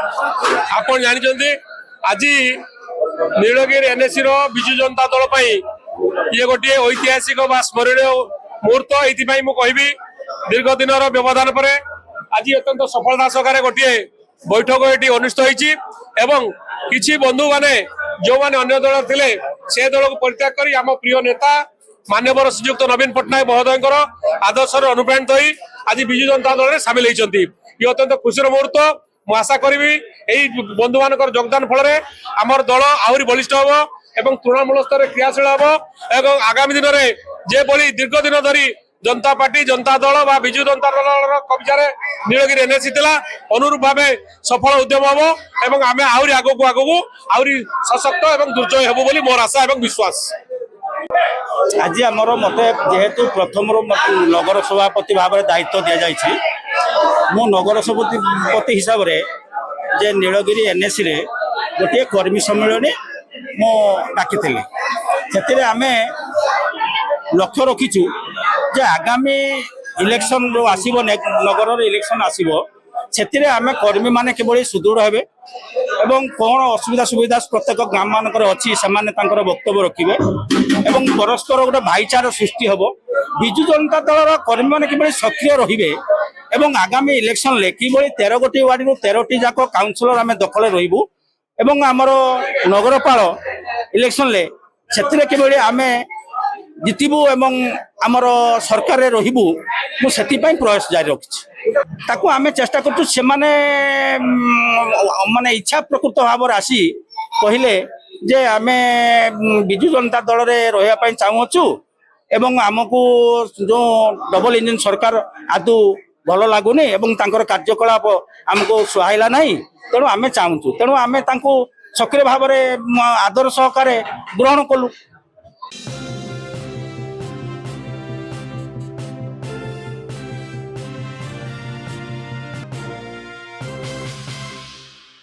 आपण जानते आज नीलगिरी एनएससी विजु जनता दल ये गोटे ऐतिहासिक स्मरणीय मुहूर्त ये मुझे दीर्घ दिन व्यवधान पर आज अत्यंत सफलता सहकार गोटे बैठक ये अनुष्ठित होती किसी बंधु माने जो माने अन्य दल थे से दल को परित्याग कर आम प्रिय नेता माननीय श्रीयुक्त नवीन पट्टनायक महोदय आदर्श अनुप्राणित हो आज विजु जनता दल में सामिल होती ये अत्यंत खुशी मुहूर्त मुझे आशा करी यही बंधु मान योगदान फल आमर दल आहरी बलिष्ठ हम एवं तृणमूल स्तर में क्रियाशील हम आगामी दिन में जेभली दीर्घ दिन धरी जनता पार्टी जनता दल व विजु जनता दल कब्जा नीलगिरी एनएससी अनुरूप भाव सफल उद्यम हम एवं आम आहरी आगक आहरी सशक्त और दुर्जय हबु बोली मोर आशा और विश्वास। आज आमर मत जेहेतु प्रथम नगर सभापति भाव में दायित्व दि जाइए मु नगर सभापति हिसाब से नीलगिरी एनएससी रे गोटे कर्मी सम्मेलन मु डाकी से आम लक्ष्य रखीचु जे आगामी इलेक्शन जो आसीबो नगर इलेक्शन आसीबो से आम कर्मी माने केवल सुदृढ़ हेबे एवं कौन असुविधा सुविधा प्रत्येक ग्राम मानकर अच्छी से वक्तव्य रखिए एवं परस्पर गोटे भाईचारा सृष्टि हम विजु जनता दल कर्मी मैंने किभली सक्रिय रे एवं आगामी इलेक्शन ले कि 13 गोटी वार्ड 13टी जाक काउंसिलर आम दखल रही एवं आमर नगरपाल इलेक्शन ले से किभली आम जितबू एवं आमर सरकार रही मुझे प्रयास जारी रखी ताकू आमे चेष्टा करछु से माने इच्छा प्रकृत भाव आसी कहले जे आमे विजु जनता दल रे रहिया पई चाहूछु एवं आमको जो डबल इंजन सरकार आदु भल लागुनी एवं तांकर कार्यकलाप आमको सुहाइला नहीं तेणु आमे चाहूछु तेणु आमे तांको सक्रिय भाव आदर सहकारे ग्रहण कलु।